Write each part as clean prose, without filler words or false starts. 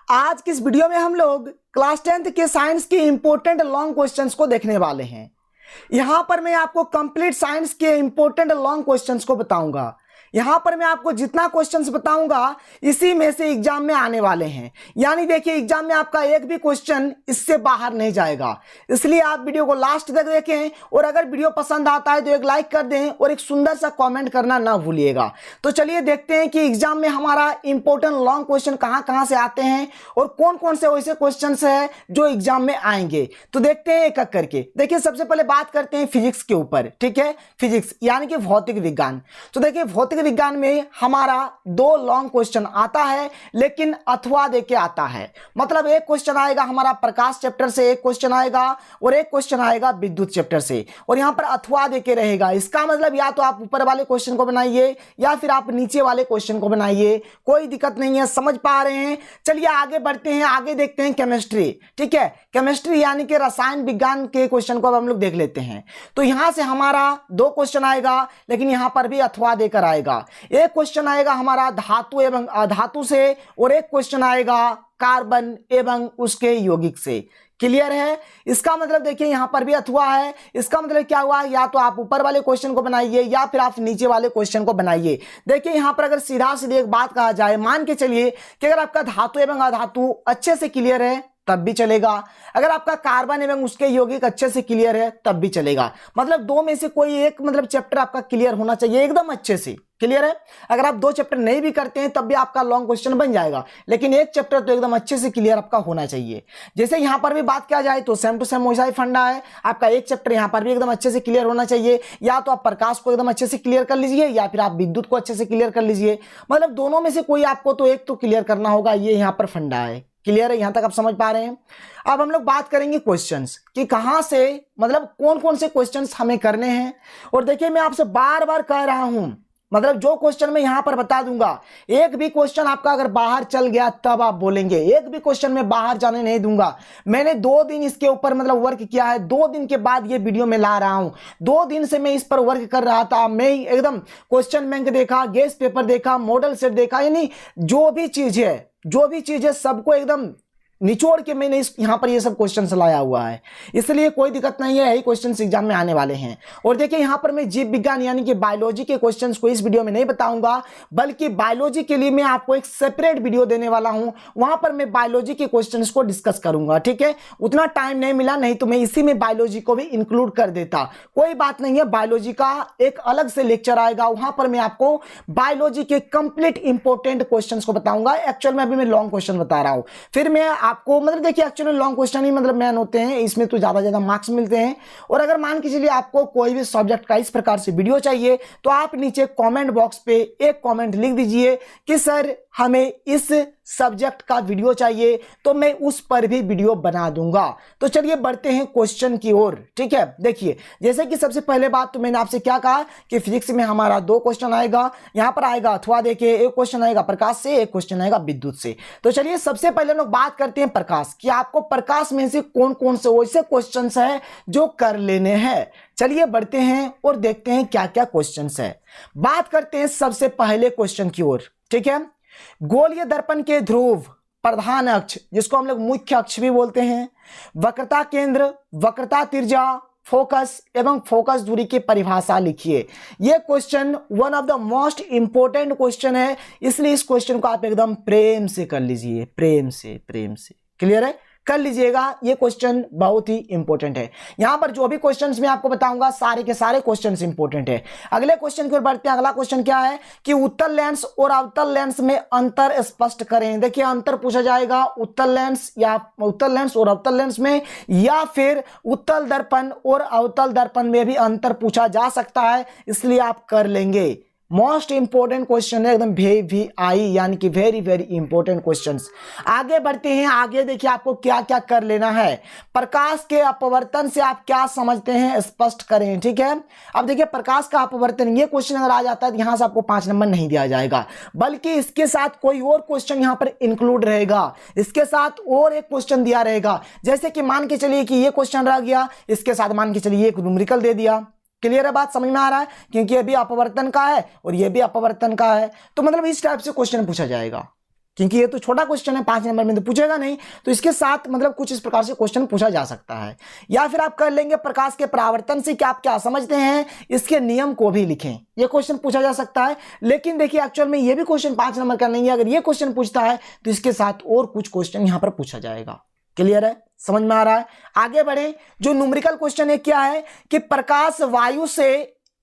आज की इस वीडियो में हम लोग क्लास 10th के साइंस के इंपॉर्टेंट लॉन्ग क्वेश्चंस को देखने वाले हैं। यहां पर मैं आपको कंप्लीट साइंस के इंपॉर्टेंट लॉन्ग क्वेश्चंस को बताऊंगा। यहां पर मैं आपको जितना क्वेश्चंस बताऊंगा इसी में से एग्जाम में आने वाले हैं। यानी देखिए एग्जाम में आपका एक भी क्वेश्चन इससे बाहर नहीं जाएगा, इसलिए आप वीडियो को लास्ट तक देखें और अगर वीडियो पसंद आता है तो एक लाइक कर दें और एक सुंदर सा कमेंट करना ना भूलिएगा। तो चलिए देखते हैं कि एग्जाम में हमारा इंपॉर्टेंट लॉन्ग क्वेश्चन कहां से आते हैं और कौन कौन से वैसे क्वेश्चन है जो एग्जाम में आएंगे। तो देखते हैं एक एक करके। देखिए सबसे पहले बात करते हैं फिजिक्स के ऊपर, ठीक है, फिजिक्स यानी कि भौतिक विज्ञान। तो देखिए भौतिक विज्ञान में हमारा दो लॉन्ग क्वेश्चन आता है लेकिन अथवा देके आता है। मतलब एक क्वेश्चन आएगा हमारा प्रकाश चैप्टर से, एक क्वेश्चन आएगा और एक क्वेश्चन आएगा विद्युत चैप्टर से, और यहां पर अथवा देके रहेगा। इसका मतलब या तो आप ऊपर वाले क्वेश्चन को बनाइए या फिर आप नीचे वाले क्वेश्चन को बनाइए, कोई दिक्कत नहीं है। समझ पा रहे हैं? चलिए आगे बढ़ते हैं, आगे देखते हैं केमिस्ट्री। ठीक है, केमिस्ट्री यानी कि रसायन विज्ञान के क्वेश्चन को अब हम लोग देख लेते हैं। तो यहां से हमारा दो क्वेश्चन आएगा लेकिन यहां पर भी अथवा देकर आएगा। एक क्वेश्चन आएगा हमारा धातु एवं अधातु से और एक क्वेश्चन आएगा कार्बन एवं उसके यौगिक से। क्लियर है? इसका मतलब देखिए यहां पर भी अथवा है। इसका मतलब क्या हुआ, या तो आप ऊपर वाले क्वेश्चन को बनाइए या फिर आप नीचे वाले क्वेश्चन को बनाइए। देखिए यहां पर अगर सीधा सीधे एक बात कहा जाए, मान के चलिए कि अगर आपका धातु एवं अधातु अच्छे से क्लियर है तब भी चलेगा, अगर आपका कार्बन एवं उसके यौगिक अच्छे से क्लियर है तब भी चलेगा। मतलब दो में से कोई एक मतलब चैप्टर आपका क्लियर होना चाहिए एकदम अच्छे से। क्लियर है? अगर आप दो चैप्टर नहीं भी करते हैं तब भी आपका लॉन्ग क्वेश्चन बन जाएगा, लेकिन एक चैप्टर तो एकदम अच्छे से क्लियर आपका होना चाहिए। जैसे यहां पर भी बात किया जाए तो सेम टू सेम वैसा ही फंडा है। आपका एक चैप्टर यहां पर भी एकदम अच्छे से क्लियर होना चाहिए, या तो आप प्रकाश को एकदम अच्छे से क्लियर कर लीजिए या फिर आप विद्युत को अच्छे से क्लियर कर लीजिए। मतलब दोनों में से कोई आपको तो एक तो क्लियर करना होगा, ये यहां पर फंडा है। क्लियर है? यहां तक आप समझ पा रहे हैं? अब हम लोग बात करेंगे क्वेश्चंस कि कहां से मतलब कौन कौन से क्वेश्चंस हमें करने हैं। और देखिए मैं आपसे बार बार कह रहा हूं, मतलब जो क्वेश्चन मैं यहां पर बता दूंगा, एक भी क्वेश्चन आपका अगर बाहर चल गया तब आप बोलेंगे। एक भी क्वेश्चन मैं बाहर जाने नहीं दूंगा। मैंने 2 दिन इसके ऊपर मतलब वर्क किया है, 2 दिन के बाद ये वीडियो में ला रहा हूं। 2 दिन से मैं इस पर वर्क कर रहा था। मैं एकदम क्वेश्चन बैंक देखा, गेस पेपर देखा, मॉडल सेट देखा, यानी जो भी चीज है सबको एकदम निचोड़ के मैंने यहां पर ये सब क्वेश्चन लाया हुआ है। इसलिए कोई दिक्कत नहीं है, यही क्वेश्चंस एग्जाम में आने वाले हैं। और देखिए यहां पर मैं जीव विज्ञान यानी कि बायोलॉजी के क्वेश्चंस को इस वीडियो में नहीं बताऊंगा, बल्कि बायोलॉजी के लिए मैं आपको एक सेपरेट वीडियो देने वाला हूं। वहां पर मैं बायोलॉजी के क्वेश्चंस को डिस्कस करूंगा। ठीक है, उतना टाइम नहीं मिला, नहीं तो मैं इसी में बायोलॉजी को भी इंक्लूड कर देता। कोई बात नहीं है, बायोलॉजी का एक अलग से लेक्चर आएगा, वहां पर मैं आपको बायोलॉजी के कंप्लीट इंपॉर्टेंट क्वेश्चन को बताऊंगा। एक्चुअल में अभी मैं लॉन्ग क्वेश्चन बता रहा हूं, फिर मैं आपको मतलब देखिए एक्चुअली लॉन्ग क्वेश्चन ही मतलब मेन होते हैं, इसमें तो ज्यादा मार्क्स मिलते हैं। और अगर मान के चलिए आपको कोई भी सब्जेक्ट का इस प्रकार से वीडियो चाहिए तो आप नीचे कमेंट बॉक्स पे एक कमेंट लिख दीजिए कि सर हमें इस सब्जेक्ट का वीडियो चाहिए, तो मैं उस पर भी वीडियो बना दूंगा। तो चलिए बढ़ते हैं क्वेश्चन की ओर। ठीक है, देखिए जैसे कि सबसे पहले बात तो मैंने आपसे क्या कहा कि फिजिक्स में हमारा 2 क्वेश्चन आएगा। यहां पर आएगा अथवा देखिए, एक क्वेश्चन आएगा प्रकाश से, एक क्वेश्चन आएगा विद्युत से। तो चलिए सबसे पहले हम लोग बात करते हैं प्रकाश कि आपको प्रकाश में से कौन कौन से वैसे क्वेश्चन है जो कर लेने हैं। चलिए बढ़ते हैं और देखते हैं क्या क्या क्वेश्चन है। बात करते हैं सबसे पहले क्वेश्चन की ओर। ठीक है, गोलीय दर्पण के ध्रुव, प्रधान अक्ष जिसको हम लोग मुख्य अक्ष भी बोलते हैं, वक्रता केंद्र, वक्रता त्रिज्या, फोकस एवं फोकस दूरी की परिभाषा लिखिए। यह question one of the most important question है, इसलिए इस क्वेश्चन को आप एकदम प्रेम से कर लीजिए, प्रेम से। क्लियर है? कर लीजिएगा, ये क्वेश्चन बहुत ही इंपॉर्टेंट है। यहां पर जो भी क्वेश्चंस मैं आपको बताऊंगा सारे के सारे क्वेश्चंस इंपॉर्टेंट है। अगले क्वेश्चन की ओर बढ़ते हैं। अगला क्वेश्चन क्या है कि उत्तल लेंस और अवतल लेंस में अंतर स्पष्ट करें। देखिए अंतर पूछा जाएगा उत्तल लेंस और अवतल लेंस में, या फिर उत्तल दर्पण और अवतल दर्पण में भी अंतर पूछा जा सकता है, इसलिए आप कर लेंगे। मोस्ट इंपोर्टेंट क्वेश्चन है एकदम, VVI यानी कि वेरी वेरी इंपोर्टेंट क्वेश्चंस। आगे बढ़ते हैं। आगे देखिए आपको क्या क्या कर लेना है। प्रकाश के अपवर्तन से आप क्या समझते हैं स्पष्ट करें। ठीक है, अब देखिए प्रकाश का अपवर्तन, ये क्वेश्चन अगर आ जाता है तो यहां से आपको 5 नंबर नहीं दिया जाएगा, बल्कि इसके साथ कोई और क्वेश्चन यहां पर इंक्लूड रहेगा, इसके साथ और एक क्वेश्चन दिया रहेगा। जैसे कि मान के चलिए कि ये क्वेश्चन रह गया, इसके साथ मान के चलिए एक न्यूमेरिकल दे दिया। क्लियर है? बात समझ में आ रहा है? क्योंकि ये भी अपवर्तन का है और ये भी अपवर्तन का है, तो मतलब इस टाइप से क्वेश्चन पूछा जाएगा। क्योंकि ये तो छोटा क्वेश्चन है, 5 नंबर में तो पूछेगा नहीं, तो इसके साथ मतलब कुछ इस प्रकार से क्वेश्चन पूछा जा सकता है। या फिर आप कर लेंगे प्रकाश के परावर्तन से क्या आप क्या समझते हैं, इसके नियम को भी लिखें, ये क्वेश्चन पूछा जा सकता है। लेकिन देखिए एक्चुअल में ये भी क्वेश्चन 5 नंबर का नहीं है, अगर ये क्वेश्चन पूछता है तो इसके साथ और कुछ क्वेश्चन यहां पर पूछा जाएगा। क्लियर है, समझ में आ रहा है? आगे बढ़े। जो न्यूमेरिकल क्वेश्चन है क्या है कि प्रकाश वायु से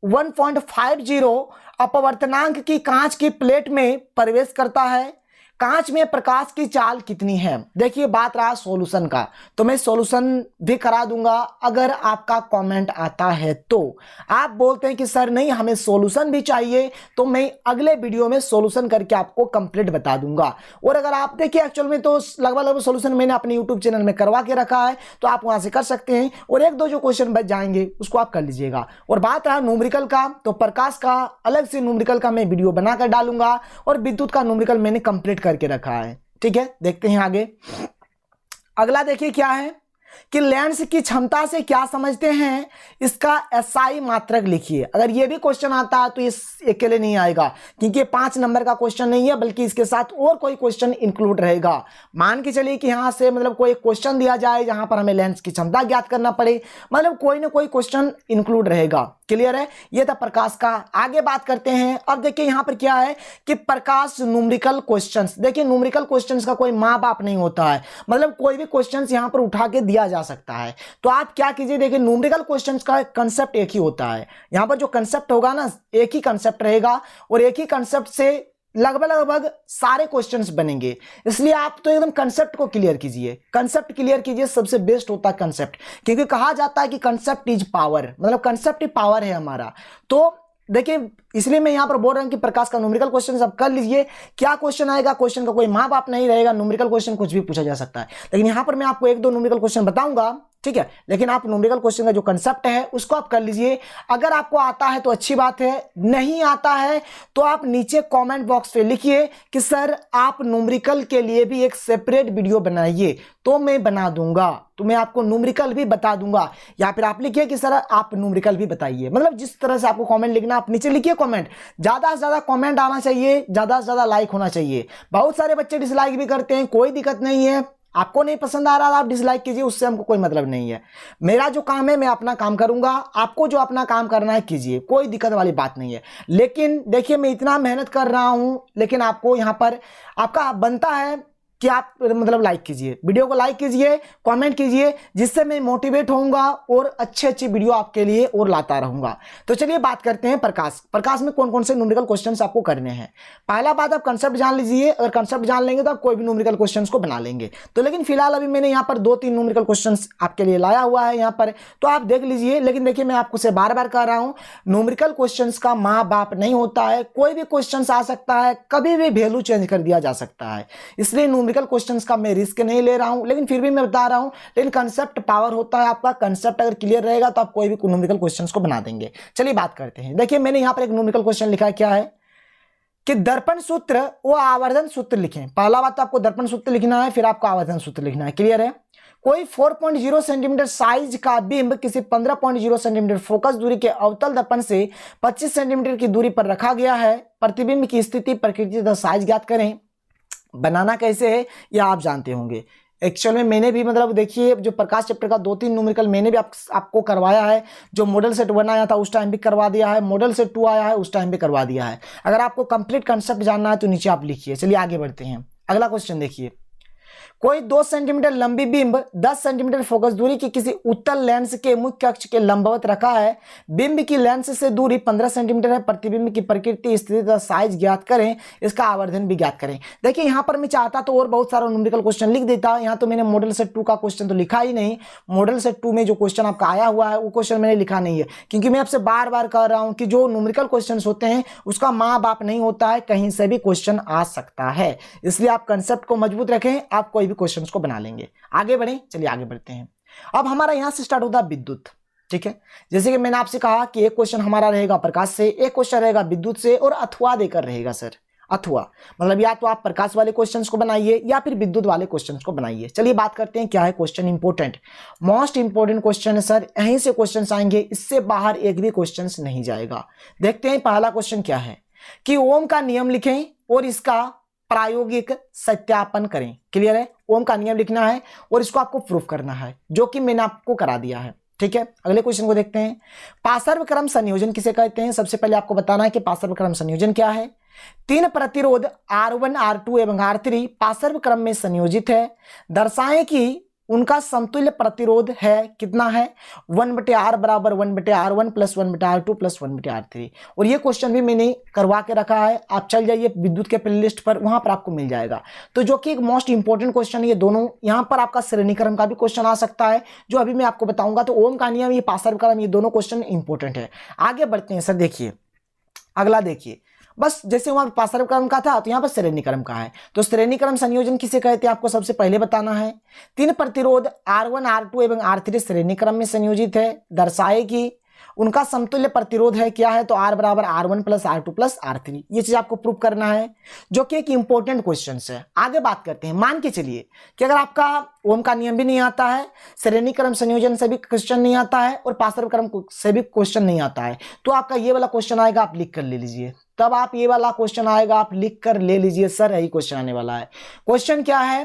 1.50 अपवर्तनांक की कांच की प्लेट में प्रवेश करता है, कांच में प्रकाश की चाल कितनी है। देखिए बात रहा सॉल्यूशन का, तो मैं सॉल्यूशन भी करा दूंगा अगर आपका कमेंट आता है तो। आप बोलते हैं कि सर नहीं हमें सॉल्यूशन भी चाहिए, तो मैं अगले वीडियो में सॉल्यूशन करके आपको कंप्लीट बता दूंगा। और अगर आप देखिए एक्चुअल में तो लगभग सॉल्यूशन मैंने अपने यूट्यूब चैनल में करवा के रखा है, तो आप वहां से कर सकते हैं, और 1-2 जो क्वेश्चन बच जाएंगे उसको आप कर लीजिएगा। और बात रहा न्यूमेरिकल का, तो प्रकाश का अलग से न्यूमेरिकल का मैं वीडियो बनाकर डालूंगा, और विद्युत का न्यूमेरिकल मैंने कंप्लीट करके रखा है। ठीक है, देखते हैं आगे। अगला देखिए क्या है कि लेंस की क्षमता से क्या समझते हैं, इसका एसआई मात्रक लिखिए। अगर ये भी क्वेश्चन आता है तो इस अकेले नहीं आएगा, क्योंकि 5 नंबर का क्वेश्चन नहीं है, बल्कि इसके साथ और कोई क्वेश्चन इंक्लूड रहेगा। मान के चलिए कि यहां से मतलब कोई क्वेश्चन दिया जाए जहां पर हमें लेंस की क्षमता ज्ञात करना पड़े, मतलब कोई ना कोई क्वेश्चन इंक्लूड रहेगा। क्लियर है, ये था प्रकाश का। आगे बात करते हैं। अब देखिए यहां पर क्या है कि प्रकाश न्यूमेरिकल क्वेश्चंस। देखिए न्यूमेरिकल क्वेश्चंस का कोई माँ बाप नहीं होता है, मतलब कोई भी क्वेश्चंस यहां पर उठा के दिया जा सकता है। तो आप क्या कीजिए, देखिए न्यूमेरिकल क्वेश्चंस का कंसेप्ट एक ही होता है। यहां पर जो कंसेप्ट होगा ना, एक ही कंसेप्ट रहेगा, और एक ही कंसेप्ट से लगभग सारे क्वेश्चंस बनेंगे। इसलिए आप तो एकदम कंसेप्ट को क्लियर कीजिए, कंसेप्ट क्लियर कीजिए, सबसे बेस्ट होता है कंसेप्ट। क्योंकि कहा जाता है कि कंसेप्ट इज पावर, मतलब कंसेप्ट ही पावर है हमारा। तो देखिए इसलिए मैं यहां पर बोल रहा हूं कि प्रकाश का न्यूमेरिकल क्वेश्चन सब कर लीजिए। क्या क्वेश्चन आएगा, क्वेश्चन का कोई माँ बाप नहीं रहेगा, न्यूमेरिकल क्वेश्चन कुछ भी पूछा जा सकता है। लेकिन यहां पर मैं आपको 1-2 न्यूमेरिकल क्वेश्चन बताऊंगा, ठीक है। लेकिन आप न्यूमेरिकल क्वेश्चन का जो कंसेप्ट है उसको आप कर लीजिए। अगर आपको आता है तो अच्छी बात है, नहीं आता है तो आप नीचे कमेंट बॉक्स पे लिखिए कि सर आप न्यूमेरिकल के लिए भी एक सेपरेट वीडियो बनाइए, तो मैं बना दूंगा, तो मैं आपको न्यूमेरिकल भी बता दूंगा। या फिर आप लिखिए कि सर आप न्यूमेरिकल भी बताइए, मतलब जिस तरह से आपको कमेंट लिखना आप नीचे लिखिए कमेंट। ज्यादा से ज्यादा कमेंट आना चाहिए, ज्यादा से ज्यादा लाइक होना चाहिए। बहुत सारे बच्चे डिसलाइक भी करते हैं, कोई दिक्कत नहीं है। आपको नहीं पसंद आ रहा आप डिसलाइक कीजिए, उससे हमको कोई मतलब नहीं है। मेरा जो काम है मैं अपना काम करूंगा, आपको जो अपना काम करना है कीजिए, कोई दिक्कत वाली बात नहीं है। लेकिन देखिए मैं इतना मेहनत कर रहा हूं, लेकिन आपको यहां पर आपका बनता है कि आप मतलब लाइक कीजिए, वीडियो को लाइक कीजिए, कमेंट कीजिए, जिससे मैं मोटिवेट होऊंगा और अच्छी वीडियो आपके लिए और लाता रहूंगा। तो चलिए बात करते हैं प्रकाश में कौन कौन से न्यूमेरिकल क्वेश्चंस आपको करने हैं। पहला बात आप कंसेप्ट जान लीजिए, अगर कंसेप्ट जान लेंगे तो आप कोई भी न्यूमेरिकल क्वेश्चंस को बना लेंगे। तो लेकिन फिलहाल अभी मैंने यहाँ पर 2-3 न्यूमेरिकल क्वेश्चंस आपके लिए लाया हुआ है यहाँ पर, तो आप देख लीजिए। लेकिन देखिए मैं आपको से बार बार कह रहा हूँ, न्यूमेरिकल क्वेश्चंस का माँ बाप नहीं होता है, कोई भी क्वेश्चन आ सकता है, कभी भी वैल्यू चेंज कर दिया जा सकता है। इसलिए न्यूमेरिकल क्वेश्चंस का मैं रिस्क नहीं ले रहा हूं, लेकिन फिर भी मैं बता रहा हूं। लेकिन कंसेप्ट पावर होता है आपका, कंसेप्ट अगर क्लियर रहेगा तो आप कोई भी न्यूमेरिकल क्वेश्चंस को बना देंगे। चलिए बात करते हैं। देखिए मैंने यहां पर एक न्यूमेरिकल क्वेश्चन लिखा है, क्या है कि दर्पण सूत्र व आवर्धन सूत्र लिखें। पहला बात तो आपको दर्पण सूत्र लिखना है, फिर आपको आवर्धन सूत्र लिखना है। क्लियर है। कोई 4.0 सेंटीमीटर साइज का बिंब किसी 15.0 सेंटीमीटर फोकस दूरी के अवतल दर्पण से 25 सेंटीमीटर की दूरी पर रखा गया है। प्रतिबिंब की स्थिति, प्रकृति तथा साइज ज्ञात करें। बनाना कैसे है यह आप जानते होंगे। एक्चुअल में मैंने भी मतलब देखिए जो प्रकाश चैप्टर का 2-3 न्यूमेरिकल मैंने भी आपको करवाया है। जो मॉडल सेट 1 आया था उस टाइम भी करवा दिया है, मॉडल सेट 2 आया है उस टाइम भी करवा दिया है। अगर आपको कंप्लीट कंसेप्ट जानना है तो नीचे आप लिखिए। चलिए आगे बढ़ते हैं। अगला क्वेश्चन देखिए, कोई 2 सेंटीमीटर लंबी बिंब 10 सेंटीमीटर फोकस दूरी की किसी उत्तल लेंस के मुख्य अक्ष के लंबवत रखा है। बिंब की लेंस से दूरी 15 सेंटीमीटर है। प्रतिबिंब की प्रकृति, स्थिति तथा साइज ज्ञात करें। इसका आवर्धन भी ज्ञात करें। देखिए यहां पर मैं चाहता तो और बहुत सारा न्यूमेरिकल क्वेश्चन लिख देता। यहां तो मैंने मॉडल सेट 2 का क्वेश्चन तो लिखा ही नहीं। मॉडल सेट 2 में जो क्वेश्चन आपका आया हुआ है वो क्वेश्चन मैंने लिखा नहीं है, क्योंकि मैं आपसे बार बार कह रहा हूं कि जो न्यूमेरिकल क्वेश्चन होते हैं उसका माँ बाप नहीं होता है, कहीं से भी क्वेश्चन आ सकता है। इसलिए आप कंसेप्ट को मजबूत रखें, आप कोई भी क्वेश्चन को बना लेंगे। आगे बढ़ें, चलिए आगे बढ़ते हैं। अब हमारा यहां से स्टार्ट होता है विद्युत। ठीक है, जैसे कि मैंने आपसे कहा कि एक क्वेश्चन हमारा रहेगा प्रकाश से, एक क्वेश्चन रहेगा विद्युत से, और अथवा देकर रहेगा सर। अथवा मतलब या तो आप प्रकाश वाले क्वेश्चंस को बनाइए या फिर विद्युत वाले क्वेश्चंस को बनाइए। चलिए बात करते हैं क्या है question important, most important question है सर। यहीं से क्वेश्चंस आएंगे, इससे बाहर एक भी क्वेश्चंस नहीं जाएगा। देखते हैं पहला क्वेश्चन क्या है कि ओम का नियम लिखें और इसका प्रायोगिक सत्यापन करें। क्लियर है? ओम का नियम लिखना है और इसको आपको प्रूफ करना है, जो कि मैंने आपको करा दिया है। ठीक है, अगले क्वेश्चन को देखते हैं। पार्श्व क्रम संयोजन किसे कहते हैं? सबसे पहले आपको बताना है कि पार्श्व क्रम संयोजन क्या है। तीन प्रतिरोध R1, R2 एवं R3 पार्श्व क्रम में संयोजित है। दर्शाएं कि उनका समतुल्य प्रतिरोध है कितना है? 1/R बराबर 1/R1 plus 1/R2 plus 1/R3। और ये क्वेश्चन भी मैंने करवा के रखा है, आप चल जाइए विद्युत के प्लेलिस्ट पर, वहां पर आपको मिल जाएगा। तो जो कि एक मोस्ट इंपॉर्टेंट क्वेश्चन है ये दोनों। यहाँ पर आपका श्रेणीक्रम का भी क्वेश्चन आ सकता है, जो अभी मैं आपको बताऊंगा। तो ओम का नियम, ये पार्श्व क्रम, ये दोनों क्वेश्चन इंपॉर्टेंट है। आगे बढ़ते हैं सर, देखिए अगला देखिए। बस जैसे वहां पार्श्व क्रम का था तो यहाँ पर श्रेणी क्रम का है। तो श्रेणी क्रम संयोजन किसे कहते हैं आपको सबसे पहले बताना है। तीन प्रतिरोध R1, R2 एवं R3 श्रेणी क्रम में संयोजित है। दर्शाए कि उनका समतुल्य प्रतिरोध है क्या है? तो R बराबर R1 plus R2 plus R3। ये चीज आपको प्रूव करना है, जो कि एक इंपॉर्टेंट क्वेश्चन है। आगे बात करते हैं। मान के चलिए कि अगर आपका ओम का नियम भी नहीं आता है, श्रेणी क्रम संयोजन से भी क्वेश्चन नहीं आता है और पार्श्व क्रम से भी क्वेश्चन नहीं आता है, तो आपका ये वाला क्वेश्चन आएगा, आप लिख कर ले लीजिए। तब आप ये वाला क्वेश्चन आएगा, आप लिख कर ले लीजिए, सर यही क्वेश्चन आने वाला है। क्वेश्चन क्या है?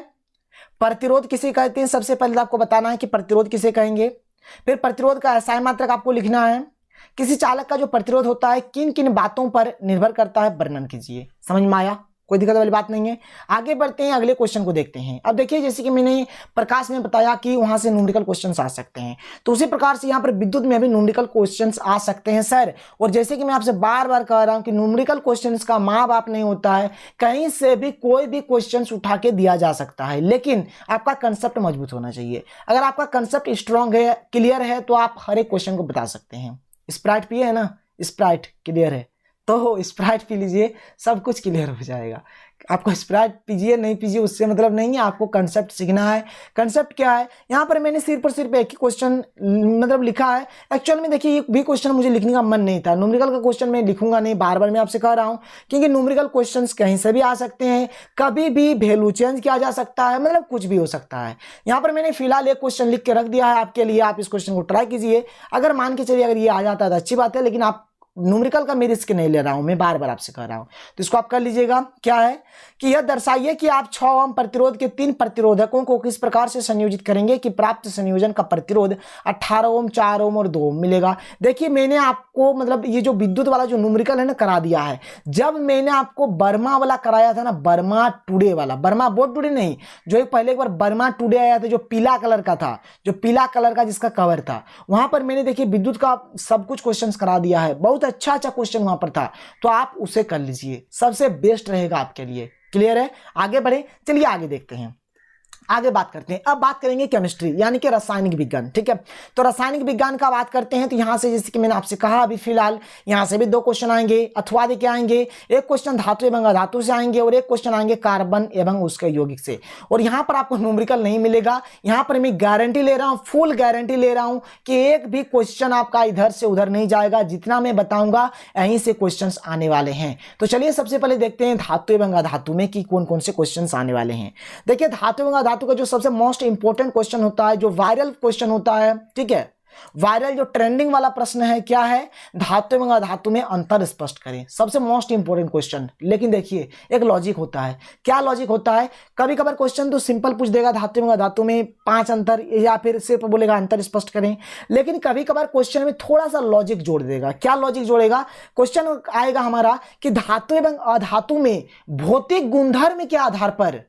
प्रतिरोध किसे कहते हैं? सबसे पहले आपको बताना है कि प्रतिरोध किसे कहेंगे। फिर प्रतिरोध का एसआई मात्रक आपको लिखना है। किसी चालक का जो प्रतिरोध होता है किन किन बातों पर निर्भर करता है, वर्णन कीजिए। समझ में आया? कोई दिक्कत वाली बात नहीं है। आगे बढ़ते हैं, अगले क्वेश्चन को देखते हैं। अब देखिए, जैसे कि मैंने प्रकाश में बताया कि वहां से न्यूमेरिकल क्वेश्चंस आ सकते हैं, तो उसी प्रकार से यहाँ पर विद्युत में भी न्यूमेरिकल क्वेश्चंस आ सकते हैं सर। और जैसे कि मैं आपसे बार बार कह रहा हूं कि न्यूमेरिकल क्वेश्चंस का माँ बाप नहीं होता है, कहीं से भी कोई भी क्वेश्चंस उठा के दिया जा सकता है, लेकिन आपका कंसेप्ट मजबूत होना चाहिए। अगर आपका कंसेप्ट स्ट्रांग है, क्लियर है, तो आप हर एक क्वेश्चन को बता सकते हैं। स्प्राइट पिए है ना? स्प्राइट क्लियर है तो स्प्राइट पी लीजिए, सब कुछ क्लियर हो जाएगा। आपको स्प्राइट पीजिए नहीं पीजिए उससे मतलब नहीं है, आपको कंसेप्ट सीखना है। कंसेप्ट क्या है? यहाँ पर मैंने सिर्फ और सिर्फ एक ही क्वेश्चन मतलब लिखा है। एक्चुअल में देखिए, एक भी क्वेश्चन मुझे लिखने का मन नहीं था। न्यूमेरिकल का क्वेश्चन मैं लिखूंगा नहीं, बार बार मैं आपसे कह रहा हूँ, क्योंकि न्यूमेरिकल क्वेश्चंस कहीं से भी आ सकते हैं, कभी भी वैल्यू चेंज किया जा सकता है, मतलब कुछ भी हो सकता है। यहाँ पर मैंने फिलहाल एक क्वेश्चन लिख के रख दिया है आपके लिए, आप इस क्वेश्चन को ट्राई कीजिए। अगर मान के चलिए अगर ये आ जाता है तो अच्छी बात है, लेकिन आप न्यूमेरिकल का मैं रिस्क नहीं ले रहा हूं, मैं बार बार आपसे कह रहा हूं, तो इसको आप कर लीजिएगा। क्या है कि यह दर्शाइए कि आप 6 ओम प्रतिरोध के 3 प्रतिरोधकों को किस प्रकार से संयोजित करेंगे कि प्राप्त संयोजन का प्रतिरोध 18 ओम, 4 ओम और 2 ओम मिलेगा। देखिए, मैंने आपको मतलब ये जो विद्युत वाला जो न्यूमेरिकल है ना करा दिया है। जब मैंने आपको बर्मा वाला कराया था ना, बर्मा टुडे वाला, बर्मा बोर्ड टुडे नहीं, जो पहले एक बार बर्मा टुडे आया था, जो पीला कलर का था, जो पीला कलर का जिसका कवर था, वहां पर मैंने देखिए विद्युत का सब कुछ क्वेश्चन करा दिया है। बहुत अच्छा क्वेश्चन वहां पर था, तो आप उसे कर लीजिए, सबसे बेस्ट रहेगा आपके लिए। क्लियर है? आगे बढ़े, चलिए आगे देखते हैं। आगे बात करते हैं। अब बात करेंगे केमिस्ट्री यानी कि रासायनिक विज्ञान। ठीक है, तो रासायनिक विज्ञान का बात करते हैं तो यहां से जैसे कि मैंने आपसे कहा अभी फिलहाल यहां से भी 2 क्वेश्चन आएंगे, अथवा के आएंगे। एक क्वेश्चन धातु एवं अधातु से आएंगे और एक क्वेश्चन आएंगे कार्बन एवं उसके यौगिक से। और यहां पर आपको न्यूमेरिकल नहीं मिलेगा। यहां पर मैं गारंटी ले रहा हूं, फुल गारंटी ले रहा हूं कि एक भी क्वेश्चन आपका इधर से उधर नहीं जाएगा। जितना मैं बताऊंगा यहीं से क्वेश्चन आने वाले हैं। तो चलिए सबसे पहले देखते हैं धातु एवं अधातु में कि कौन कौन से क्वेश्चन आने वाले हैं। देखिए, धातु एवं अधातु का जो सबसे मोस्ट इंपोर्टेंट क्वेश्चन होता है, जो वायरल क्वेश्चन होता है, ठीक है, वायरल जो ट्रेंडिंग वाला प्रश्न है, क्या है? धातु एवं अधातु में अंतर स्पष्ट करें। सबसे मोस्ट इंपोर्टेंट क्वेश्चन। लेकिन देखिए, एक लॉजिक होता है। क्या लॉजिक होता है? कभी कभार क्वेश्चन तो सिंपल पूछ देगा, धातु एवं अधातु में 5 अंतर, या फिर सिर्फ बोलेगा अंतर स्पष्ट करें। लेकिन कभी कभार क्वेश्चन में थोड़ा सा लॉजिक जोड़ देगा। क्या लॉजिक जोड़ेगा? क्वेश्चन आएगा हमारा कि धातु एवं अधातु में भौतिक गुणधर्म के आधार पर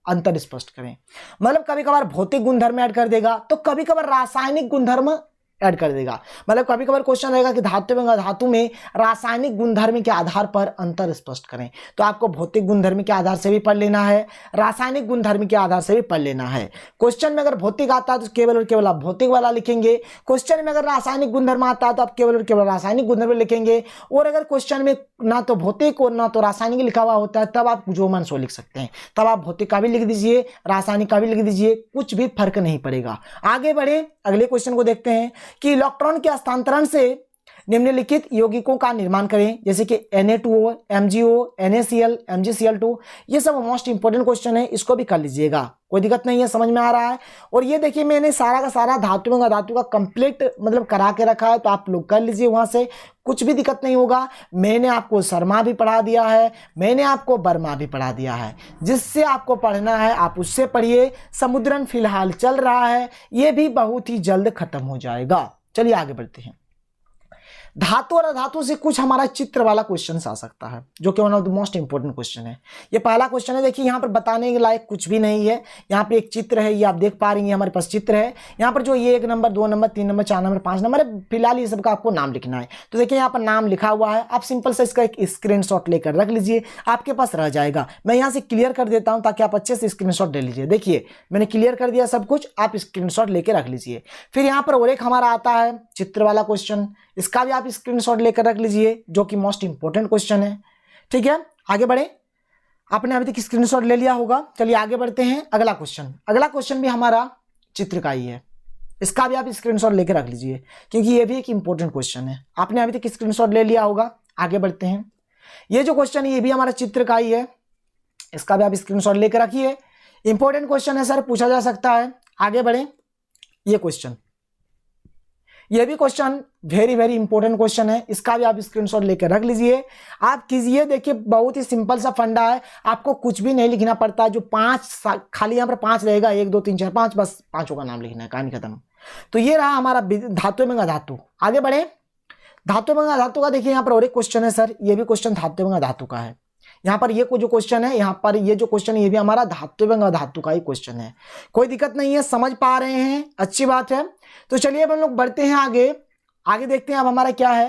अंतर स्पष्ट करें। मतलब कभी कभार भौतिक गुणधर्म ऐड कर देगा, तो कभी कभार रासायनिक गुणधर्म ऐड कर देगा। मतलब कभी कभार क्वेश्चन रहेगा कि धातु एवं अधातु में रासायनिक गुणधर्म के आधार पर अंतर स्पष्ट करें। तो आपको भौतिक गुणधर्म के आधार से भी पढ़ लेना है, रासायनिक गुणधर्म के आधार से भी पढ़ लेना है। क्वेश्चन में अगर भौतिक आता है तो केवल और केवल आप भौतिक वाला लिखेंगे। क्वेश्चन में अगर रासायनिक गुणधर्म आता है तो आप केवल और केवल रासायनिक गुणधर्म लिखेंगे। और अगर क्वेश्चन में ना तो भौतिक और ना तो रासायनिक लिखा हुआ होता है, तब आप जो मन सो लिख सकते हैं। तब आप भौतिक का भी लिख दीजिए, रासायनिक का भी लिख दीजिए, कुछ भी फर्क नहीं पड़ेगा। आगे बढ़े, अगले क्वेश्चन को देखते हैं कि इलेक्ट्रॉन के हस्तांतरण से निम्नलिखित यौगिकों का निर्माण करें, जैसे कि Na2O, MgO, NaCl, MgCl2। ये सब मोस्ट इंपोर्टेंट क्वेश्चन है, इसको भी कर लीजिएगा, कोई दिक्कत नहीं है, समझ में आ रहा है। और ये देखिए मैंने सारा का सारा धातु का कंप्लीट मतलब करा के रखा है, तो आप लोग कर लीजिए, वहां से कुछ भी दिक्कत नहीं होगा। मैंने आपको शर्मा भी पढ़ा दिया है, मैंने आपको वर्मा भी पढ़ा दिया है, जिससे आपको पढ़ना है आप उससे पढ़िए। समुद्रन फिलहाल चल रहा है, ये भी बहुत ही जल्द खत्म हो जाएगा। चलिए आगे बढ़ते हैं। धातु और अधातु से कुछ हमारा चित्र वाला क्वेश्चन आ सकता है, जो कि one of the most important question है। ये पहला क्वेश्चन है, देखिए यहाँ पर बताने के लायक कुछ भी नहीं है। यहाँ पे एक चित्र है, ये आप देख पा रही हैं, हमारे पास चित्र है। यहाँ पर जो ये 1 number 2 number 3 number 4 number 5 number है, फिलहाल ये सबका आपको नाम लिखना है। तो देखिए यहाँ पर नाम लिखा हुआ है, आप सिंपल से इसका एक स्क्रीनशॉट लेकर रख लीजिए, आपके पास रह जाएगा। मैं यहाँ से क्लियर कर देता हूँ ताकि आप अच्छे से स्क्रीनशॉट ले लीजिए। देखिए मैंने क्लियर कर दिया सब कुछ, आप स्क्रीनशॉट लेके रख लीजिए। फिर यहाँ पर और एक हमारा आता है चित्र वाला क्वेश्चन, इसका भी आप स्क्रीनशॉट लेकर रख लीजिए, जो कि मोस्ट इंपोर्टेंट क्वेश्चन है। ठीक है, आगे बढ़े। आपने अभी तक स्क्रीनशॉट ले लिया होगा। चलिए आगे बढ़ते हैं। अगला क्वेश्चन भी हमारा चित्र का ही है, इसका भी आप स्क्रीनशॉट लेकर रख लीजिए, क्योंकि ये भी एक इंपॉर्टेंट क्वेश्चन है। आपने अभी तक स्क्रीनशॉट ले लिया होगा। आगे बढ़ते हैं। ये जो क्वेश्चन है ये भी हमारा चित्र का ही है, इसका भी आप स्क्रीनशॉट लेकर रखिए। इंपॉर्टेंट क्वेश्चन है सर, पूछा जा सकता है। आगे बढ़े। ये भी question very very important question है, इसका भी आप स्क्रीनशॉट लेकर रख लीजिए। आप कीजिए, देखिए बहुत ही सिंपल सा फंडा है, आपको कुछ भी नहीं लिखना पड़ता। जो 5 खाली यहाँ पर 5 रहेगा, 1 2 3 4 5, बस 5 का नाम लिखना है, कहानी खत्म। तो ये रहा हमारा धातु एवं अधातु। आगे बढ़े। धातु एवं अधातु का देखिए यहाँ पर और एक क्वेश्चन है सर, ये भी क्वेश्चन धातु एवं अधातु का है। यहाँ पर ये जो क्वेश्चन है, यहाँ पर ये जो क्वेश्चन है, ये भी हमारा धातु एवं अधातु का ही क्वेश्चन है। कोई दिक्कत नहीं है, समझ पा रहे हैं, अच्छी बात है। तो चलिए अब हम लोग बढ़ते हैं आगे देखते हैं अब हमारा क्या है।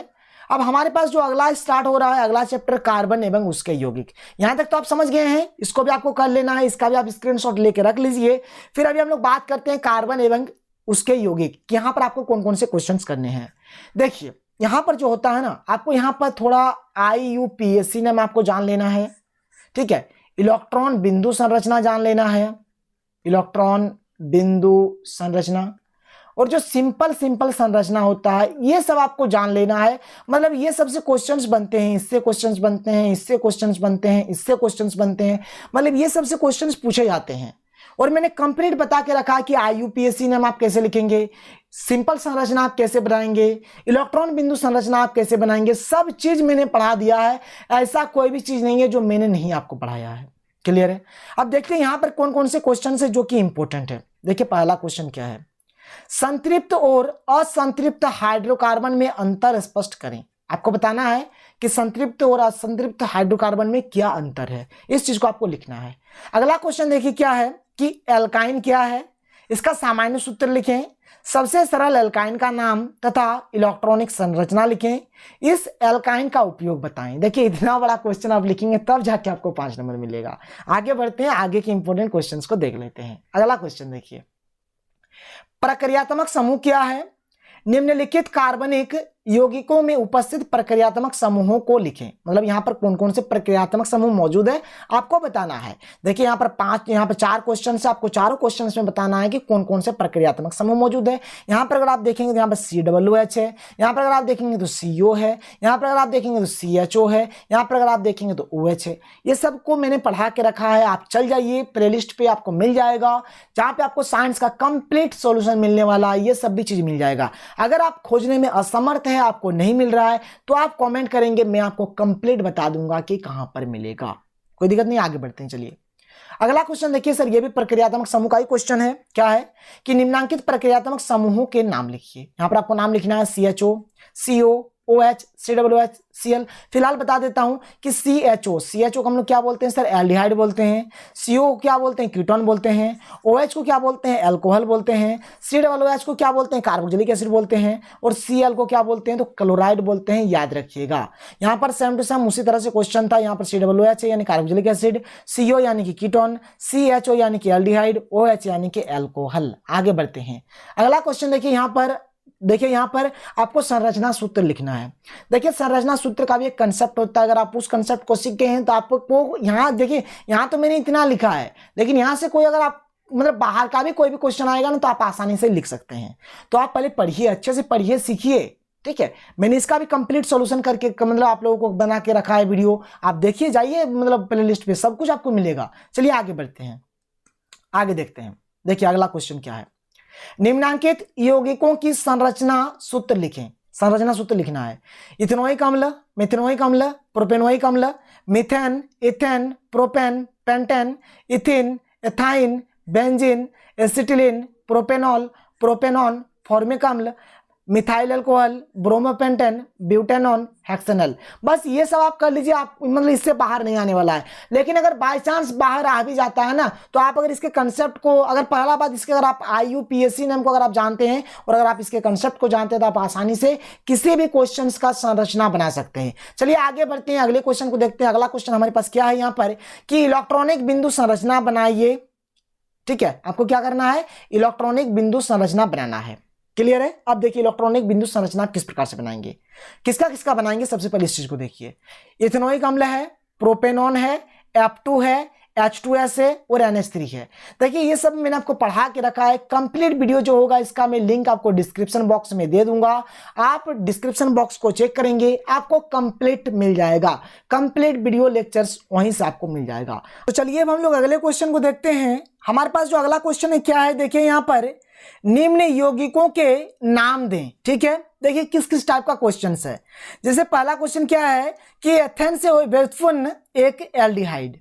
अब हमारे पास जो अगला स्टार्ट हो रहा है, अगला चैप्टर कार्बन एवं उसके यौगिक। यहां तक तो आप समझ गए हैं, इसको भी आपको कर लेना है, इसका भी आप स्क्रीनशॉट लेके रख लीजिए। फिर अभी हम लोग बात करते हैं कार्बन एवं उसके यौगिक, यहाँ पर आपको कौन कौन से क्वेश्चन करने हैं। देखिए यहाँ पर जो होता है ना, आपको यहाँ पर थोड़ा IUPAC नाम आपको जान लेना है। ठीक है, इलेक्ट्रॉन बिंदु संरचना जान लेना है, इलेक्ट्रॉन बिंदु संरचना, और जो सिंपल संरचना होता है ये सब आपको जान लेना है। मतलब ये सबसे क्वेश्चंस बनते हैं, इससे क्वेश्चंस बनते हैं, इससे क्वेश्चंस बनते हैं, इससे क्वेश्चंस बनते हैं, मतलब ये सबसे क्वेश्चंस पूछे जाते हैं। और मैंने कंप्लीट बता के रखा कि IUPAC नाम आप कैसे लिखेंगे, सिंपल संरचना आप कैसे बनाएंगे, इलेक्ट्रॉन बिंदु संरचना आप कैसे बनाएंगे, सब चीज मैंने पढ़ा दिया है। ऐसा कोई भी चीज नहीं है जो मैंने नहीं आपको पढ़ाया है। क्लियर है। अब देखते हैं यहाँ पर कौन कौन से क्वेश्चन है जो कि इंपॉर्टेंट है। देखिए पहला क्वेश्चन क्या है, संतृप्त और असंतृप्त हाइड्रोकार्बन में अंतर स्पष्ट करें। आपको बताना है कि संतृप्त और असंतृप्त हाइड्रोकार्बन में क्या अंतर है, इस चीज को आपको लिखना है। अगला क्वेश्चन देखिए क्या है कि एल्काइन क्या है, इसका सामान्य सूत्र लिखें, सबसे सरल एल्काइन का नाम तथा इलेक्ट्रॉनिक संरचना लिखें, इस एल्काइन का उपयोग बताएं। देखिए इतना बड़ा क्वेश्चन आप लिखेंगे तब जाके आपको 5 नंबर मिलेगा। आगे बढ़ते हैं, आगे के इंपॉर्टेंट क्वेश्चंस को देख लेते हैं। अगला क्वेश्चन देखिए, प्रक्रियात्मक समूह क्या है, निम्नलिखित कार्बनिक यौगिकों में उपस्थित प्रक्रियात्मक समूहों को लिखें। मतलब यहाँ पर कौन कौन से प्रक्रियात्मक समूह मौजूद है आपको बताना है। देखिए यहाँ पर 4 क्वेश्चन से आपको चारों क्वेश्चन में बताना है कि कौन कौन से प्रक्रियात्मक समूह मौजूद है। यहाँ पर अगर आप देखेंगे तो यहाँ पर COOH है, यहाँ पर अगर आप देखेंगे तो CO है, यहाँ पर अगर आप देखेंगे तो CHO है, यहाँ पर अगर आप देखेंगे तो OH है। ये सबको मैंने पढ़ा के रखा है, आप चल जाइए प्लेलिस्ट पे आपको मिल जाएगा, जहाँ पे आपको साइंस का कंप्लीट सॉल्यूशन मिलने वाला है, ये सब भी चीज मिल जाएगा। अगर आप खोजने में असमर्थ है, आपको नहीं मिल रहा है, तो आप कमेंट करेंगे, मैं आपको कंप्लीट बता दूंगा कि कहां पर मिलेगा। कोई दिक्कत नहीं, आगे बढ़ते हैं। चलिए अगला क्वेश्चन देखिए सर, ये भी प्रक्रियात्मक समूह का ही क्वेश्चन है। क्या है कि निम्नांकित प्रक्रियात्मक समूहों के नाम लिखिए। यहां पर आपको नाम लिखना है CHO, CO, OH, COOH, Cl। फिलहाल बता देता हूं कि CHO को हम लोग क्या बोलते हैं सर, एल्डिहाइड बोलते हैं। CO को क्या बोलते हैं, कीटोन बोलते हैं। OH को क्या बोलते हैं, अल्कोहल बोलते हैं। COOH को क्या बोलते हैं, कार्बोक्सिलिक एसिड बोलते हैं। और Cl को क्या बोलते हैं, तो क्लोराइड बोलते हैं। याद रखिएगा, यहाँ पर सेम टू सेम उसी तरह से क्वेश्चन था। यहाँ पर COOH है यानी कार्बोक्सिलिक एसिड, CO यानी कि कीटोन, CHO यानी कि एल्डिहाइड, OH यानी कि अल्कोहल। आगे बढ़ते हैं। अगला क्वेश्चन देखिए, यहाँ पर आपको संरचना सूत्र लिखना है। देखिए संरचना सूत्र का भी एक कंसेप्ट होता है, अगर आप उस कंसेप्ट को सीख गए हैं तो आपको यहाँ देखिए, यहाँ तो मैंने इतना लिखा है, लेकिन यहाँ से कोई अगर आप मतलब बाहर का भी कोई भी क्वेश्चन आएगा ना तो आप आसानी से लिख सकते हैं। तो आप पहले पढ़िए, अच्छे से पढ़िए, सीखिए, ठीक है, मैंने इसका भी कंप्लीट सॉल्यूशन करके मतलब आप लोगों को बना के रखा है वीडियो, आप देखिए जाइए मतलब प्लेलिस्ट पे सब कुछ आपको मिलेगा। चलिए आगे बढ़ते हैं, आगे देखते हैं। देखिए अगला क्वेश्चन क्या है, निम्नांकित यौगिकों की संरचना सूत्र लिखें। संरचना सूत्र लिखना है, इथेनोइक अम्ल, मेथेनोइक अम्ल, प्रोपेनोइक अम्ल, methane, ethane, propane, pentane, ethyne, ethyne, benzene, acetylene, propanol, propanone, formic अम्ल, methyl alcohol, bromopentane, butanone, hexanal. बस ये सब आप कर लीजिए, आप मतलब इससे बाहर नहीं आने वाला है। लेकिन अगर बाय चांस बाहर आ भी जाता है ना, तो आप अगर इसके कंसेप्ट को, अगर पहला बात इसके अगर आप IUPAC नाम को अगर आप जानते हैं और अगर आप इसके कंसेप्ट को जानते हैं तो आप आसानी से किसी भी क्वेश्चन का संरचना बना सकते हैं। चलिए आगे बढ़ते हैं, अगले क्वेश्चन को देखते हैं। अगला क्वेश्चन हमारे पास क्या है यहाँ पर कि इलेक्ट्रॉनिक बिंदु संरचना बनाइए। ठीक है, आपको क्या करना है, इलेक्ट्रॉनिक बिंदु संरचना बनाना है। क्लियर है? अब देखिए इलेक्ट्रॉनिक बिंदु संरचना किस प्रकार से बनाएंगे, किसका किसका बनाएंगे। सबसे पहले इस चीज को देखिए, इथेनोइक अम्ल है, प्रोपेनॉन है, F2 है, H2S है और NH3 है। देखिए ये सब मैंने आपको पढ़ा के रखा है। कंप्लीट वीडियो जो होगा इसका मैं लिंक आपको डिस्क्रिप्शन बॉक्स में दे दूंगा, आप डिस्क्रिप्शन बॉक्स को चेक करेंगे, आपको कंप्लीट मिल जाएगा। कंप्लीट वीडियो लेक्चर्स वहीं से आपको मिल जाएगा। तो चलिए अब हम लोग अगले क्वेश्चन को देखते हैं। हमारे पास जो अगला क्वेश्चन है क्या है, देखिए यहाँ पर निम्न यौगिकों के नाम दें। ठीक है, देखिए किस किस टाइप का क्वेश्चन है। जैसे पहला क्वेश्चन क्या है कि एथेन से व्युत्पन्न एक एल्डिहाइड,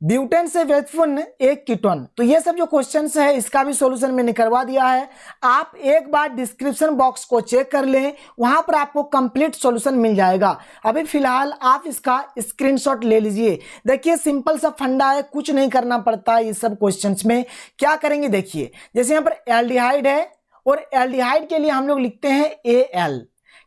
ब्यूटेन से व्युत्पन्न एक कीटोन। तो ये सब जो क्वेश्चंस है इसका भी सॉल्यूशन मैंने करवा दिया है। आप एक बार डिस्क्रिप्शन बॉक्स को चेक कर लें, वहां पर आपको कंप्लीट सॉल्यूशन मिल जाएगा। अभी फिलहाल आप इसका स्क्रीनशॉट ले लीजिए। देखिए सिंपल सा फंडा है, कुछ नहीं करना पड़ता है। ये सब क्वेश्चंस में क्या करेंगे, देखिए जैसे यहाँ पर एल्डिहाइड है और एल्डिहाइड के लिए हम लोग लिखते हैं AL,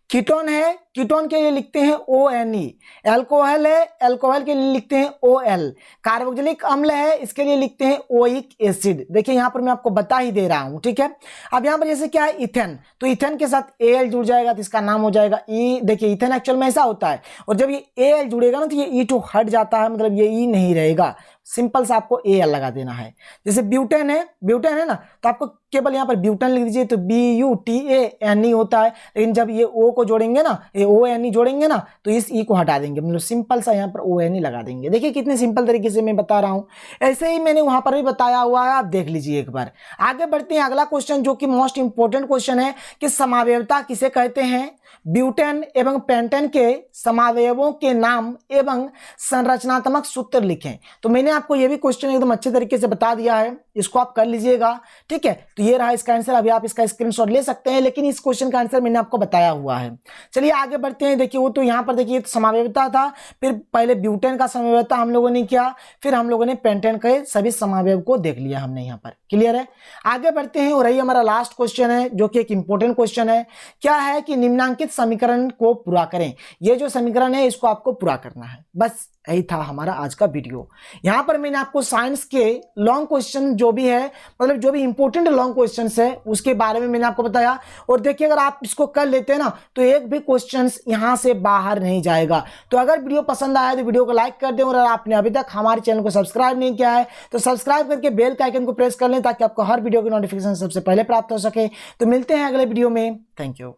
कीटोन है, कीटोन के लिए लिखते हैं ONE, अल्कोहल है, अल्कोहल के लिए लिखते हैं OL, कार्बोक्सिलिक अम्ल है, इसके लिए लिखते हैं ओइक एसिड। देखिए यहाँ पर मैं आपको बता ही दे रहा हूं। ठीक है, अब यहाँ पर जैसे क्या है इथेन, तो इथेन के साथ AL जुड़ जाएगा तो इसका नाम हो जाएगा E। देखिए इथेन एक्चुअल में ऐसा होता है, और जब ये AL जुड़ेगा ना तो ये E2 हट जाता है, मतलब ये E नहीं रहेगा, सिंपल सा आपको AL लगा देना है। जैसे ब्यूटेन है, ब्यूटेन है ना, तो आपको केवल यहाँ पर ब्यूटेन लिख दीजिए तो BUTANE होता है। लेकिन जब ये O को जोड़ेंगे ना, ये ONE जोड़ेंगे ना, तो इस E को हटा देंगे, मतलब सिंपल सा यहाँ पर ONE लगा देंगे। देखिए कितने सिंपल तरीके से मैं बता रहा हूँ, ऐसे ही मैंने वहां पर भी बताया हुआ है, आप देख लीजिए एक बार। आगे बढ़ते हैं, अगला क्वेश्चन जो कि मोस्ट इंपोर्टेंट क्वेश्चन है कि समावयवता किसे कहते हैं। ब्यूटेन एवं पेंटेन के समावयवों के नाम एवं संरचनात्मक सूत्र लिखें। तो मैंने आपको यह भी क्वेश्चन एकदम अच्छे तरीके से बता दिया है, इसको आप कर लीजिएगा। ठीक है, तो ये रहा इसका आंसर। अभी आप इसका स्क्रीनशॉट ले सकते हैं, लेकिन इस क्वेश्चन का आंसर मैंने आपको बताया हुआ है। चलिए आगे बढ़ते हैं। देखिए वो तो यहाँ पर देखिए समावयवता था, फिर पहले ब्यूटेन का समावयवता हम लोगों ने किया, फिर हम लोगों ने पेंटेन के सभी समावयव को देख लिया हमने यहाँ पर। क्लियर है? आगे बढ़ते हैं और यही हमारा लास्ट क्वेश्चन है जो कि एक इंपॉर्टेंट क्वेश्चन है। क्या है कि निम्नांकित समीकरण को पूरा करें। ये जो समीकरण है इसको आपको पूरा करना है। बस यही था हमारा आज का वीडियो। यहाँ पर मैंने आपको साइंस के लॉन्ग क्वेश्चन जो भी है, मतलब जो भी इंपॉर्टेंट लॉन्ग क्वेश्चन है उसके बारे में मैंने आपको बताया। और देखिए अगर आप इसको कर लेते हैं ना तो एक भी क्वेश्चन यहाँ से बाहर नहीं जाएगा। तो अगर वीडियो पसंद आया तो वीडियो को लाइक कर दें, और अगर आपने अभी तक हमारे चैनल को सब्सक्राइब नहीं किया है तो सब्सक्राइब करके बेल के आइकन को प्रेस कर लें ताकि आपको हर वीडियो की नोटिफिकेशन सबसे पहले प्राप्त हो सके। तो मिलते हैं अगले वीडियो में। Thank you.